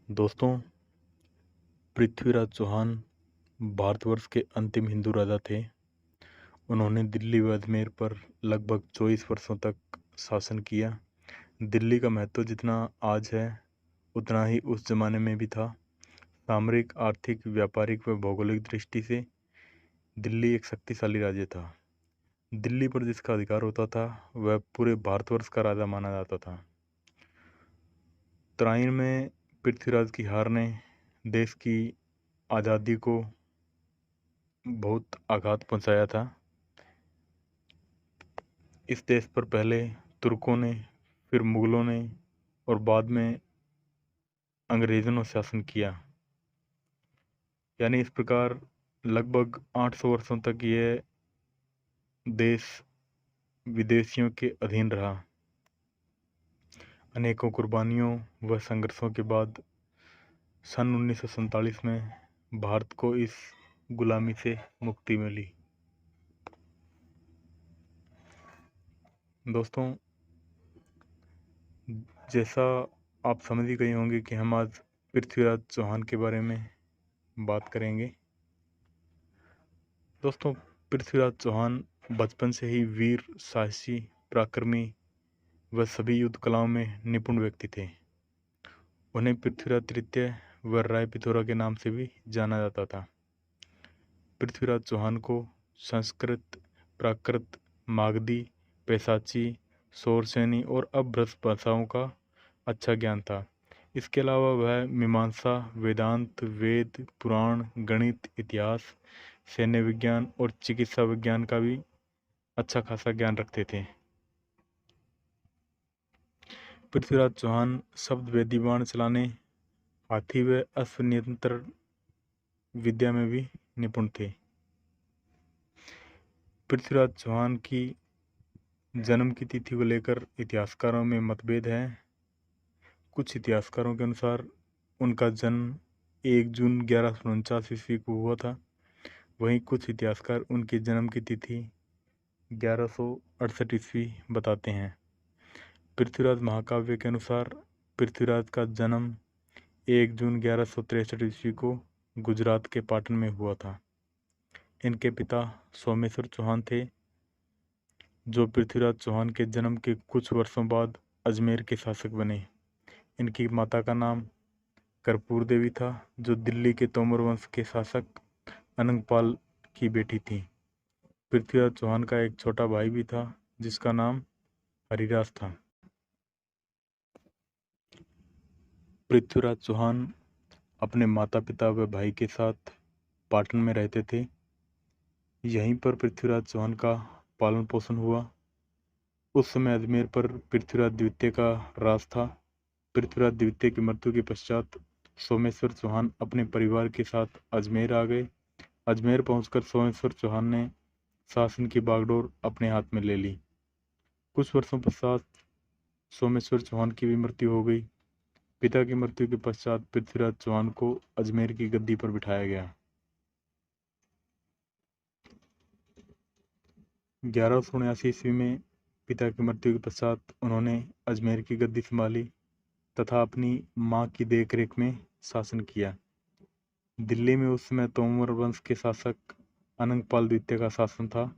दोस्तों, पृथ्वीराज चौहान भारतवर्ष के अंतिम हिंदू राजा थे। उन्होंने दिल्ली व अजमेर पर लगभग 24 वर्षों तक शासन किया। दिल्ली का महत्व जितना आज है उतना ही उस जमाने में भी था। सामरिक, आर्थिक, व्यापारिक व भौगोलिक दृष्टि से दिल्ली एक शक्तिशाली राज्य था। दिल्ली पर जिसका अधिकार होता था वह पूरे भारतवर्ष का राजा माना जाता था। तराइन में पृथ्वीराज की हार ने देश की आज़ादी को बहुत आघात पहुंचाया था। इस देश पर पहले तुर्कों ने, फिर मुगलों ने और बाद में अंग्रेज़ों ने शासन किया। यानी इस प्रकार लगभग 800 वर्षों तक यह देश विदेशियों के अधीन रहा। अनेकों कुर्बानियों व संघर्षों के बाद सन 1947 में भारत को इस गुलामी से मुक्ति मिली। दोस्तों, जैसा आप समझ ही गए होंगे कि हम आज पृथ्वीराज चौहान के बारे में बात करेंगे। दोस्तों, पृथ्वीराज चौहान बचपन से ही वीर, साहसी, पराक्रमी व सभी युद्ध कलाओं में निपुण व्यक्ति थे। उन्हें पृथ्वीराज तृतीय व राय पिथौरा के नाम से भी जाना जाता था। पृथ्वीराज चौहान को संस्कृत, प्राकृत, मागधी, पैशाची, शौरसेनी और अपभ्रंश भाषाओं का अच्छा ज्ञान था। इसके अलावा वह मीमांसा, वेदांत, वेद, पुराण, गणित, इतिहास, सैन्य विज्ञान और चिकित्सा विज्ञान का भी अच्छा खासा ज्ञान रखते थे। पृथ्वीराज चौहान शब्द, वेदी, बाण चलाने, हाथी व अश्व नियंत्रण विद्या में भी निपुण थे। पृथ्वीराज चौहान की जन्म की तिथि को लेकर इतिहासकारों में मतभेद है। कुछ इतिहासकारों के अनुसार उनका जन्म 1 जून 1149 ईस्वी को हुआ था। वहीं कुछ इतिहासकार उनके जन्म की तिथि 1168 ईस्वी बताते हैं। पृथ्वीराज महाकाव्य के अनुसार पृथ्वीराज का जन्म 1 जून 1163 ईस्वी को गुजरात के पाटन में हुआ था। इनके पिता सोमेश्वर चौहान थे, जो पृथ्वीराज चौहान के जन्म के कुछ वर्षों बाद अजमेर के शासक बने। इनकी माता का नाम कर्पूर देवी था, जो दिल्ली के तोमर वंश के शासक अनंगपाल की बेटी थी। पृथ्वीराज चौहान का एक छोटा भाई भी था, जिसका नाम हरिराज था। पृथ्वीराज चौहान अपने माता पिता व भाई के साथ पाटन में रहते थे। यहीं पर पृथ्वीराज चौहान का पालन पोषण हुआ। उस समय अजमेर पर पृथ्वीराज द्वितीय का राज था। पृथ्वीराज द्वितीय की मृत्यु के पश्चात सोमेश्वर चौहान अपने परिवार के साथ अजमेर आ गए। अजमेर पहुंचकर सोमेश्वर चौहान ने शासन की बागडोर अपने हाथ में ले ली। कुछ वर्षों पश्चात सोमेश्वर चौहान की भी मृत्यु हो गई। पिता की मृत्यु के पश्चात पृथ्वीराज चौहान को अजमेर की गद्दी पर बिठाया गया। 1179 ईस्वी में पिता की मृत्यु के पश्चात उन्होंने अजमेर की गद्दी संभाली तथा अपनी मां की देखरेख में शासन किया। दिल्ली में उस समय तोमर वंश के शासक अनंगपाल द्वितीय का शासन था,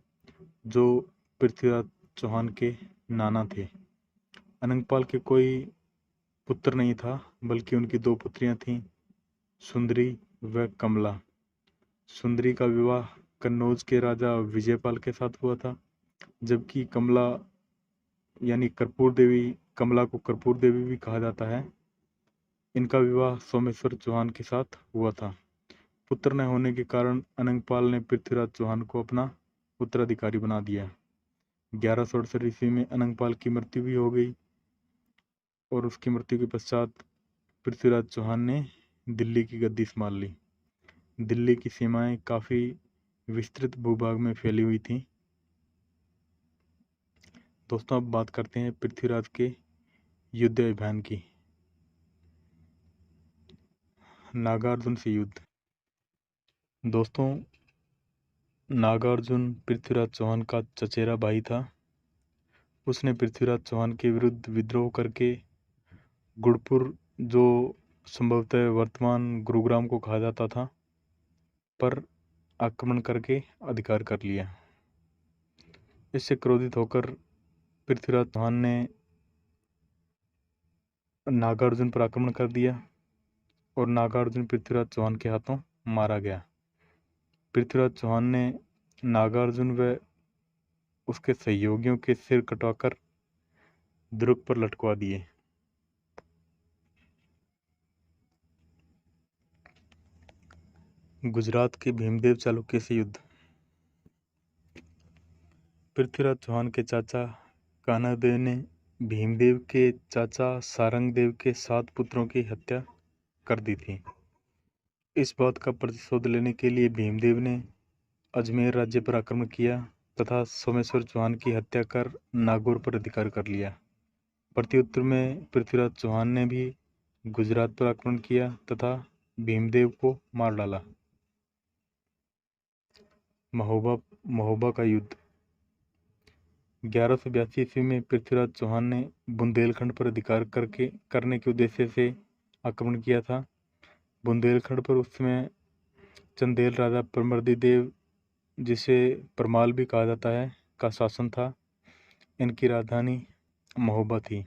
जो पृथ्वीराज चौहान के नाना थे। अनंगपाल के कोई पुत्र नहीं था, बल्कि उनकी 2 पुत्रियां थीं, सुंदरी व कमला। सुंदरी का विवाह कन्नौज के राजा विजयपाल के साथ हुआ था, जबकि कमला यानी कर्पूर देवी, कमला को कर्पूर देवी भी कहा जाता है, इनका विवाह सोमेश्वर चौहान के साथ हुआ था। पुत्र न होने के कारण अनंगपाल ने पृथ्वीराज चौहान को अपना उत्तराधिकारी बना दिया। 1168 ईस्वी में अनंगपाल की मृत्यु भी हो गई और उसकी मृत्यु के पश्चात पृथ्वीराज चौहान ने दिल्ली की गद्दी संभाल ली। दिल्ली की सीमाएं काफ़ी विस्तृत भूभाग में फैली हुई थीं। दोस्तों, अब बात करते हैं पृथ्वीराज के युद्ध अभियान की। नागार्जुन से युद्ध। दोस्तों, नागार्जुन पृथ्वीराज चौहान का चचेरा भाई था। उसने पृथ्वीराज चौहान के विरुद्ध विद्रोह करके गुड़पुर, जो संभवतः वर्तमान गुरुग्राम को कहा जाता था, पर आक्रमण करके अधिकार कर लिया। इससे क्रोधित होकर पृथ्वीराज चौहान ने नागार्जुन पर आक्रमण कर दिया और नागार्जुन पृथ्वीराज चौहान के हाथों मारा गया। पृथ्वीराज चौहान ने नागार्जुन व उसके सहयोगियों के सिर कटवाकर दुर्ग पर लटकवा दिए। गुजरात के भीमदेव चालुक्य से युद्ध। पृथ्वीराज चौहान के चाचा कान्हादेव ने भीमदेव के चाचा सारंगदेव के 7 पुत्रों की हत्या कर दी थी। इस बात का प्रतिशोध लेने के लिए भीमदेव ने अजमेर राज्य पर आक्रमण किया तथा सोमेश्वर चौहान की हत्या कर नागौर पर अधिकार कर लिया। प्रत्युत्तर में पृथ्वीराज चौहान ने भी गुजरात पर आक्रमण किया तथा भीमदेव को मार डाला। महोबा का युद्ध। 1182 ईस्वी में पृथ्वीराज चौहान ने बुंदेलखंड पर अधिकार करने के उद्देश्य से आक्रमण किया था। बुंदेलखंड पर उस समय चंदेल राजा परमर्दिदेव, जिसे परमाल भी कहा जाता है, का शासन था। इनकी राजधानी महोबा थी।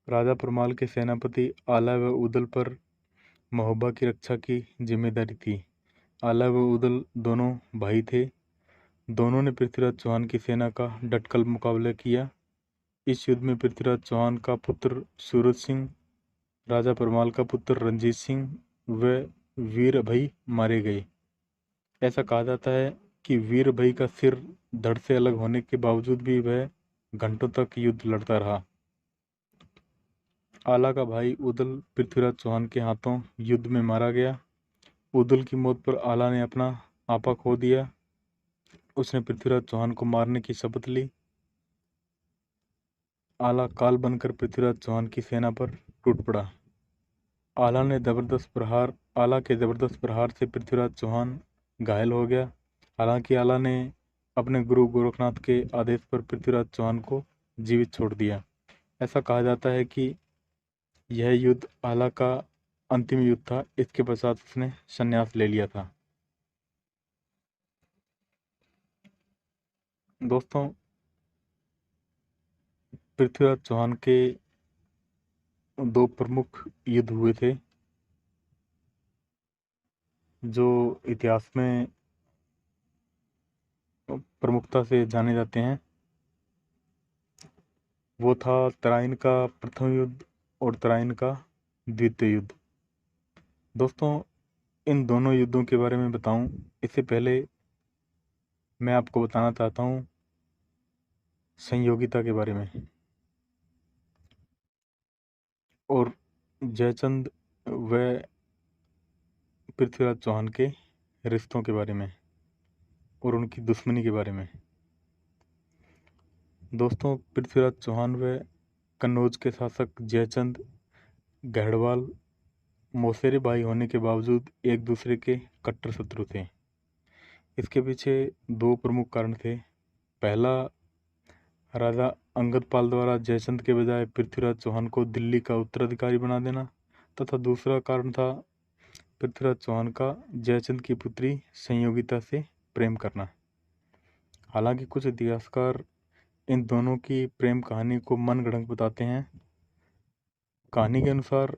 राजा परमाल के सेनापति आला व उदल पर महोबा की रक्षा की जिम्मेदारी थी। आला व उदल दोनों भाई थे। दोनों ने पृथ्वीराज चौहान की सेना का डटकर मुकाबला किया। इस युद्ध में पृथ्वीराज चौहान का पुत्र सूरज सिंह, राजा परमाल का पुत्र रंजीत सिंह व वीर अभई मारे गए। ऐसा कहा जाता है कि वीर अभई का सिर धड़ से अलग होने के बावजूद भी वह घंटों तक युद्ध लड़ता रहा। आला का भाई उदल पृथ्वीराज चौहान के हाथों युद्ध में मारा गया। उदल की मौत पर आला ने अपना आपा खो दिया। उसने पृथ्वीराज चौहान को मारने की शपथ ली। आला काल बनकर पृथ्वीराज चौहान की सेना पर टूट पड़ा। आला के जबरदस्त प्रहार से पृथ्वीराज चौहान घायल हो गया। हालांकि आला ने अपने गुरु गोरखनाथ के आदेश पर पृथ्वीराज चौहान को जीवित छोड़ दिया। ऐसा कहा जाता है कि यह युद्ध आला का अंतिम युद्ध था। इसके पश्चात उसने संन्यास ले लिया था। दोस्तों, पृथ्वीराज चौहान के 2 प्रमुख युद्ध हुए थे जो इतिहास में प्रमुखता से जाने जाते हैं। वो था तराइन का प्रथम युद्ध और तराइन का द्वितीय युद्ध। दोस्तों, इन दोनों युद्धों के बारे में बताऊं इससे पहले मैं आपको बताना चाहता हूं संयोगिता के बारे में और जयचंद व पृथ्वीराज चौहान के रिश्तों के बारे में और उनकी दुश्मनी के बारे में। दोस्तों, पृथ्वीराज चौहान व कन्नौज के शासक जयचंद गढ़वाल मौसेरे भाई होने के बावजूद एक दूसरे के कट्टर शत्रु थे। इसके पीछे 2 प्रमुख कारण थे। पहला, राजा अंगद पाल द्वारा जयचंद के बजाय पृथ्वीराज चौहान को दिल्ली का उत्तराधिकारी बना देना तथा दूसरा कारण था पृथ्वीराज चौहान का जयचंद की पुत्री संयोगिता से प्रेम करना। हालांकि कुछ इतिहासकार इन दोनों की प्रेम कहानी को मनगढ़ंत बताते हैं। कहानी के अनुसार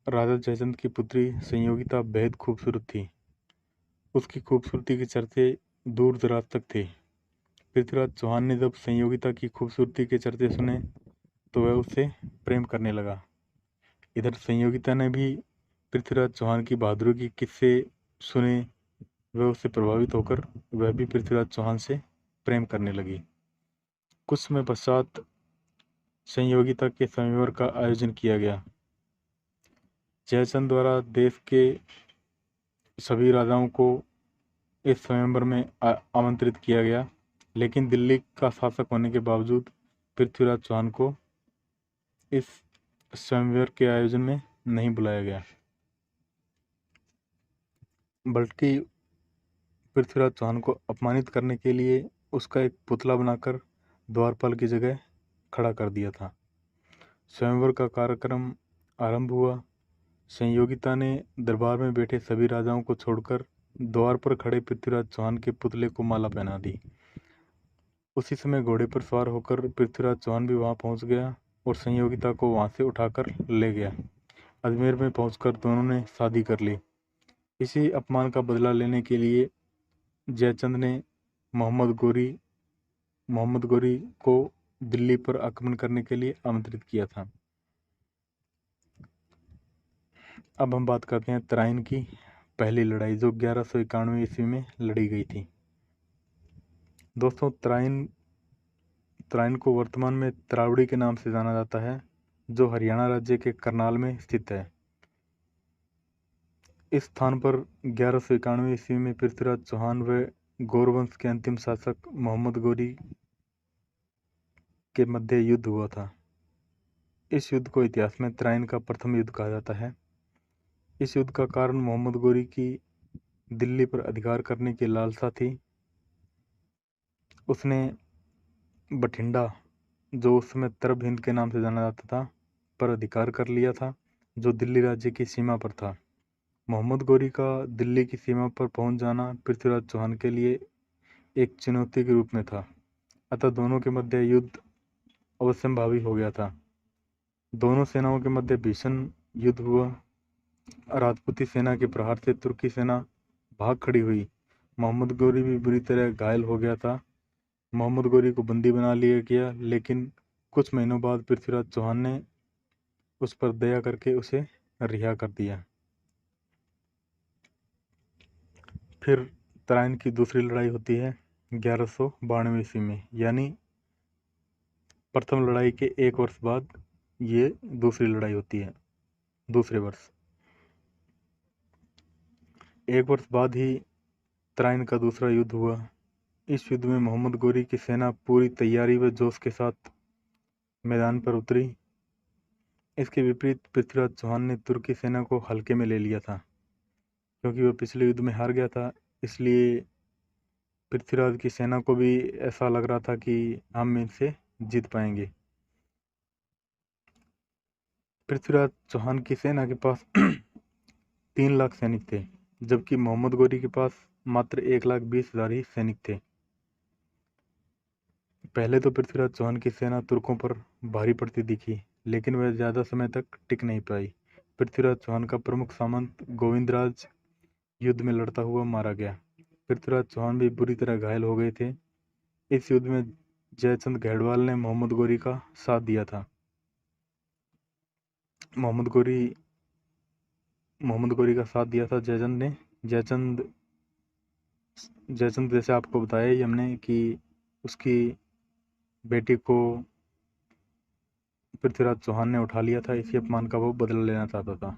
राजा जयचंद की पुत्री संयोगिता बेहद खूबसूरत थी। उसकी खूबसूरती के चर्चे दूर दराज तक थे। पृथ्वीराज चौहान ने जब संयोगिता की खूबसूरती के चर्चे सुने तो वह उससे प्रेम करने लगा। इधर संयोगिता ने भी पृथ्वीराज चौहान की बहादुरी के किस्से सुने। वह उससे प्रभावित होकर वह भी पृथ्वीराज चौहान से प्रेम करने लगी। कुछ समय पश्चात संयोगिता के स्वयंवर का आयोजन किया गया। जयचंद द्वारा देश के सभी राजाओं को इस स्वयंवर में आमंत्रित किया गया, लेकिन दिल्ली का शासक होने के बावजूद पृथ्वीराज चौहान को इस स्वयंवर के आयोजन में नहीं बुलाया गया, बल्कि पृथ्वीराज चौहान को अपमानित करने के लिए उसका एक पुतला बनाकर द्वारपाल की जगह खड़ा कर दिया था। स्वयंवर का कार्यक्रम आरंभ हुआ। संयोगिता ने दरबार में बैठे सभी राजाओं को छोड़कर द्वार पर खड़े पृथ्वीराज चौहान के पुतले को माला पहना दी। उसी समय घोड़े पर सवार होकर पृथ्वीराज चौहान भी वहां पहुंच गया और संयोगिता को वहां से उठाकर ले गया। अजमेर में पहुंचकर दोनों ने शादी कर ली। इसी अपमान का बदला लेने के लिए जयचंद ने मोहम्मद गोरी को दिल्ली पर आक्रमण करने के लिए आमंत्रित किया था। अब हम बात करते हैं तराइन की पहली लड़ाई, जो 1191 ईस्वी में लड़ी गई थी। दोस्तों, तराइन को वर्तमान में तरावड़ी के नाम से जाना जाता है, जो हरियाणा राज्य के करनाल में स्थित है। इस स्थान पर 1191 ईस्वी में पृथ्वीराज चौहान व गौरवंश के अंतिम शासक मोहम्मद गोरी के मध्य युद्ध हुआ था। इस युद्ध को इतिहास में तराइन का प्रथम युद्ध कहा जाता है। इस युद्ध का कारण मोहम्मद गोरी की दिल्ली पर अधिकार करने की लालसा थी। उसने बठिंडा, जो उस समय तरब हिंद के नाम से जाना जाता था, पर अधिकार कर लिया था, जो दिल्ली राज्य की सीमा पर था। मोहम्मद गोरी का दिल्ली की सीमा पर पहुंच जाना पृथ्वीराज चौहान के लिए एक चुनौती के रूप में था। अतः दोनों के मध्य युद्ध अवश्यंभावी हो गया था। दोनों सेनाओं के मध्य भीषण युद्ध हुआ। राजपूती सेना के प्रहार से तुर्की सेना भाग खड़ी हुई। मोहम्मद गोरी भी बुरी तरह घायल हो गया था। मोहम्मद गोरी को बंदी बना लिया गया, लेकिन कुछ महीनों बाद पृथ्वीराज चौहान ने उस पर दया करके उसे रिहा कर दिया। फिर तराइन की दूसरी लड़ाई होती है 1192 ईस्वी में, यानी प्रथम लड़ाई के एक वर्ष बाद ये दूसरी लड़ाई होती है। दूसरे वर्ष एक वर्ष बाद ही तराइन का दूसरा युद्ध हुआ। इस युद्ध में मोहम्मद गोरी की सेना पूरी तैयारी व जोश के साथ मैदान पर उतरी। इसके विपरीत पृथ्वीराज चौहान ने तुर्की सेना को हल्के में ले लिया था, क्योंकि वह पिछले युद्ध में हार गया था। इसलिए पृथ्वीराज की सेना को भी ऐसा लग रहा था कि हम इनसे जीत पाएंगे। पृथ्वीराज चौहान की सेना के पास 3 लाख सैनिक थे, जबकि मोहम्मद गोरी के पास मात्र 1,20,000 ही सैनिक थे। पहले तो पृथ्वीराज चौहान की सेना तुर्कों पर भारी पड़ती दिखी, लेकिन वह ज़्यादा समय तक टिक नहीं पाई। पृथ्वीराज चौहान का प्रमुख सामंत गोविंदराज युद्ध में लड़ता हुआ मारा गया। पृथ्वीराज चौहान भी बुरी तरह घायल हो गए थे। इस युद्ध में जयचंद गढ़वाल ने मोहम्मद गोरी का साथ दिया था। मोहम्मद गोरी का साथ दिया था जयचंद ने। जयचंद जैसे आपको बताया ही हमने कि उसकी बेटी को पृथ्वीराज चौहान ने उठा लिया था। इसी अपमान का वो बदला लेना चाहता था।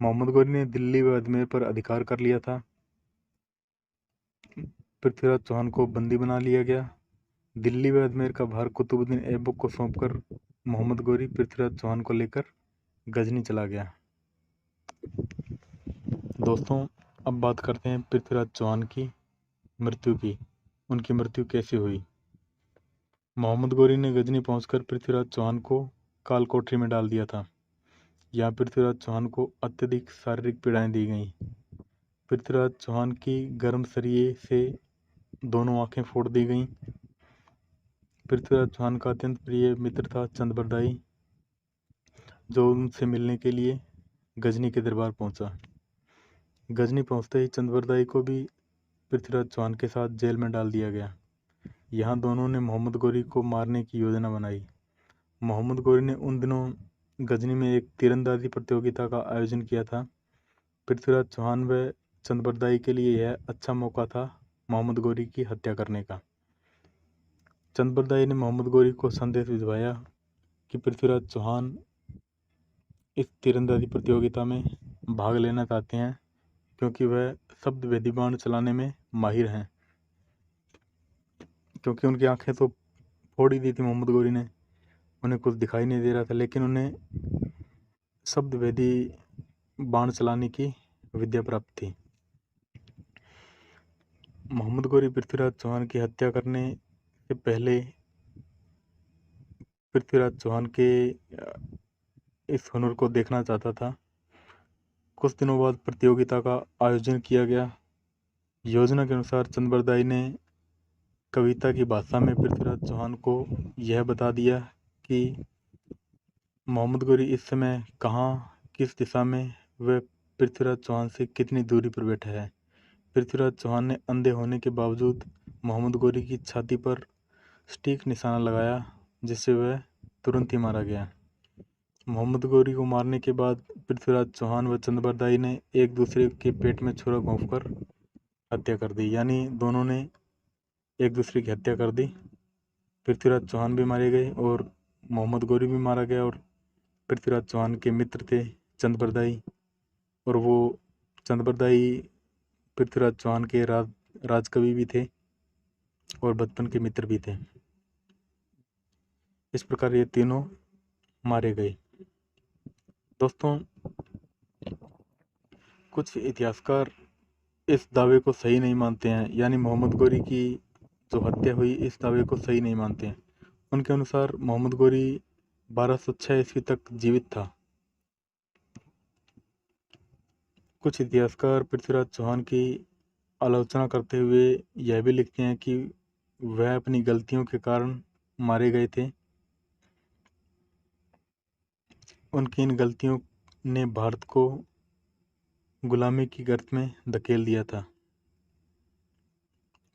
मोहम्मद गोरी ने दिल्ली व अजमेर पर अधिकार कर लिया था। पृथ्वीराज चौहान को बंदी बना लिया गया। दिल्ली व अजमेर का भार कुतुबुद्दीन ऐबक को सौंपकर मोहम्मद गोरी पृथ्वीराज चौहान को लेकर गजनी चला गया। दोस्तों, अब बात करते हैं पृथ्वीराज चौहान की मृत्यु की। उनकी मृत्यु कैसे हुई? मोहम्मद गोरी ने गजनी पहुंचकर पृथ्वीराज चौहान को काल कोठरी में डाल दिया था। यहाँ पृथ्वीराज चौहान को अत्यधिक शारीरिक पीड़ाएं दी गईं। पृथ्वीराज चौहान की गर्म सरिये से दोनों आंखें फोड़ दी गईं। पृथ्वीराज चौहान का अत्यंत प्रिय मित्र था चंद्रबरदाई, जो उनसे मिलने के लिए गजनी के दरबार पहुंचा। गजनी पहुंचते ही चंद्रबरदाई को भी पृथ्वीराज चौहान के साथ जेल में डाल दिया गया। यहाँ दोनों ने मोहम्मद गोरी को मारने की योजना बनाई। मोहम्मद गोरी ने उन दिनों गजनी में एक तीरंदाजी प्रतियोगिता का आयोजन किया था। पृथ्वीराज चौहान व चंद्रबरदाई के लिए यह अच्छा मौका था मोहम्मद गोरी की हत्या करने का। चंद्रबरदाई ने मोहम्मद गोरी को संदेश भिजवाया कि पृथ्वीराज चौहान इस तीरंदाजी प्रतियोगिता में भाग लेना चाहते हैं, क्योंकि वह शब्द भेदी बाण चलाने में माहिर हैं। क्योंकि उनकी आंखें तो फोड़ ही दी थी मोहम्मद गोरी ने, उन्हें कुछ दिखाई नहीं दे रहा था, लेकिन उन्हें शब्द भेदी बाण चलाने की विद्या प्राप्त थी। मोहम्मद गोरी पृथ्वीराज चौहान की हत्या करने से पहले पृथ्वीराज चौहान के इस हुनर को देखना चाहता था। कुछ दिनों बाद प्रतियोगिता का आयोजन किया गया। योजना के अनुसार चंद्रबरदाई ने कविता की भाषा में पृथ्वीराज चौहान को यह बता दिया कि मोहम्मद गोरी इस समय कहाँ, किस दिशा में, वह पृथ्वीराज चौहान से कितनी दूरी पर बैठा है। पृथ्वीराज चौहान ने अंधे होने के बावजूद मोहम्मद गोरी की छाती पर सटीक निशाना लगाया, जिससे वह तुरंत ही मारा गया। मोहम्मद गोरी को मारने के बाद पृथ्वीराज चौहान व चंद्रबरदाई ने एक दूसरे के पेट में छुरा घोंपकर हत्या कर दी, यानी दोनों ने एक दूसरे की हत्या कर दी। पृथ्वीराज चौहान भी मारे गए और मोहम्मद गोरी भी मारा गया। और पृथ्वीराज चौहान के मित्र थे चंद्रबरदाई, और वो चंद्रबरदाई पृथ्वीराज चौहान के राजकवि भी थे और बचपन के मित्र भी थे। इस प्रकार ये तीनों मारे गए। दोस्तों, कुछ इतिहासकार इस दावे को सही नहीं मानते हैं, यानी मोहम्मद गोरी की जो हत्या हुई इस दावे को सही नहीं मानते हैं। उनके अनुसार मोहम्मद गोरी 1206 ईस्वी तक जीवित था। कुछ इतिहासकार पृथ्वीराज चौहान की आलोचना करते हुए यह भी लिखते हैं कि वह अपनी गलतियों के कारण मारे गए थे। उनकी इन गलतियों ने भारत को गुलामी की गर्त में धकेल दिया था।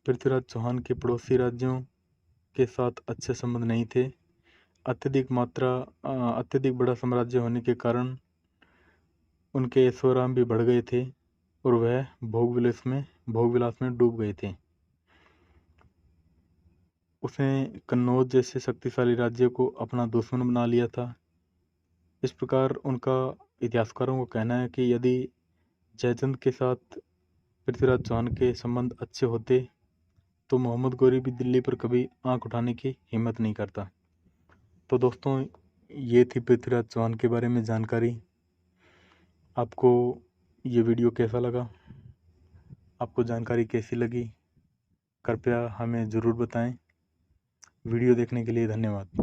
पृथ्वीराज चौहान के पड़ोसी राज्यों के साथ अच्छे संबंध नहीं थे। अत्यधिक बड़ा साम्राज्य होने के कारण उनके ऐशोआराम भी बढ़ गए थे और वह भोग विलास में डूब गए थे। उसने कन्नौज जैसे शक्तिशाली राज्य को अपना दुश्मन बना लिया था। इस प्रकार उनका इतिहासकारों को कहना है कि यदि जयचंद के साथ पृथ्वीराज चौहान के संबंध अच्छे होते तो मोहम्मद गोरी भी दिल्ली पर कभी आंख उठाने की हिम्मत नहीं करता। तो दोस्तों, ये थी पृथ्वीराज चौहान के बारे में जानकारी। आपको ये वीडियो कैसा लगा? आपको जानकारी कैसी लगी? कृपया हमें ज़रूर बताएं। वीडियो देखने के लिए धन्यवाद।